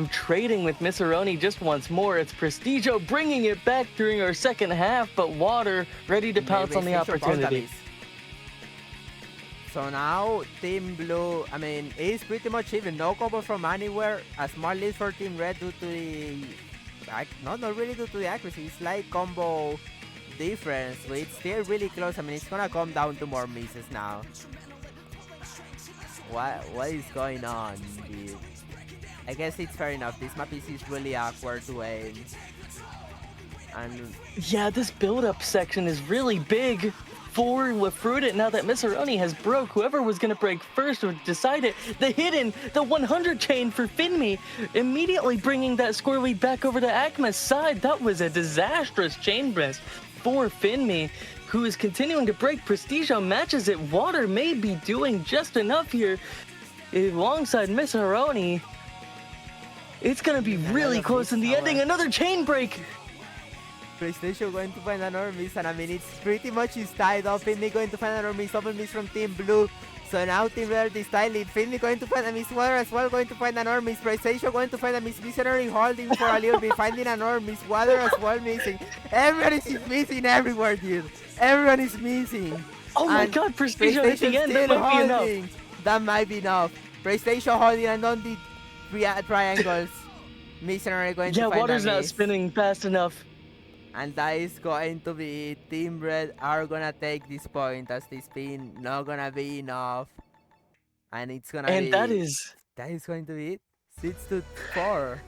trading with Misseroni just once more. It's Prestigio bringing it back during our second half, but Water ready to pounce on the opportunity. So now Team Blue, I mean, is pretty much even. No combo from anywhere. A small lead for Team Red due to the... not really due to the accuracy. It's like combo difference, but it's still really close. I mean, it's gonna come down to more misses now. What is going on, dude? I guess it's fair enough. This map is really awkward to aim. And yeah, this build-up section is really big for lefrutit. Now that Misseroni has broke, whoever was going to break first would decide it. The 100 chain for Finmi, immediately bringing that score lead back over to AccMah's side. That was a disastrous chain miss for Finmi, who is continuing to break. Prestigio matches it. Water may be doing just enough here alongside Misseroni. It's going to be really close in the ending. Another chain break. PlayStation going to find another miss, and I mean, it's pretty much is tied up. Finley going to find another miss, double miss from Team Blue. So now Team Red is tied lead. Finley going to find a miss, Water as well going to find another miss. PlayStation going to find a miss. Missionary holding for a little bit, finding another miss. Water as well missing. Everyone is missing everywhere, dude. Everyone is missing. Oh my god, Prestigio at the end. That might be enough. That might be enough. PlayStation holding and on the triangles. Missionary going to find a miss. Yeah, Water's not spinning fast enough. And that is going to be Team Red are gonna take this point as the spin not gonna be enough. And it's gonna be... that is going to be it. 6-4.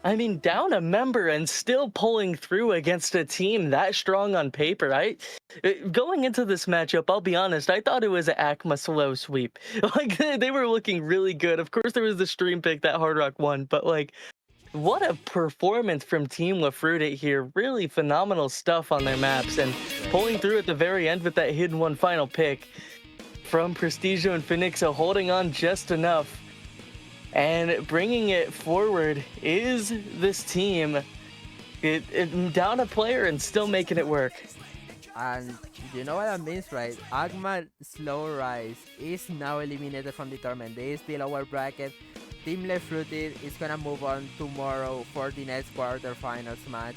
I mean, down a member and still pulling through against a team that strong on paper. Going into this matchup, I'll be honest, I thought it was an AccMahSlow sweep. Like, they were looking really good. Of course, there was the stream pick that Hard Rock won, but like, what a performance from Team lefrutit here. Really phenomenal stuff on their maps, and pulling through at the very end with that hidden one final pick from Prestigio and Phoenixo, holding on just enough. And bringing it forward is this team. Down a player and still making it work. And you know what that means, right? AccMahSlowRice is now eliminated from the tournament. They is the lower bracket. Team lefrutit is gonna move on tomorrow for the next quarterfinals match,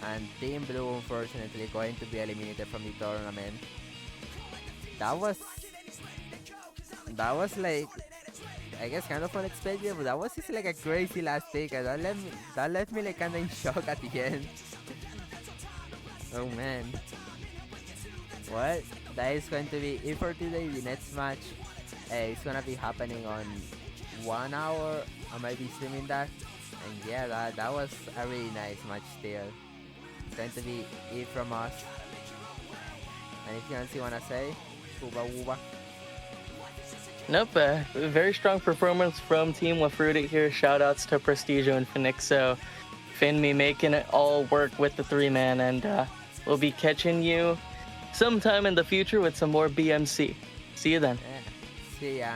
and Team Blue unfortunately going to be eliminated from the tournament. That was like, I guess, kind of unexpected, but that was just like a crazy last pick, and that left me like kinda in shock at the end. Oh man. Well, that is going to be it for today. The next match is gonna be happening on 1 hour. I might be streaming that, and yeah, that was a really nice match still. It's going to be it from us. Anything else you wanna say? Uba Uba. Nope, very strong performance from Team lefrutit here. Shoutouts to Prestigio and Phoenixo. Finmi making it all work with the 3-man, and we'll be catching you sometime in the future with some more BMC. See you then. Yeah. See ya.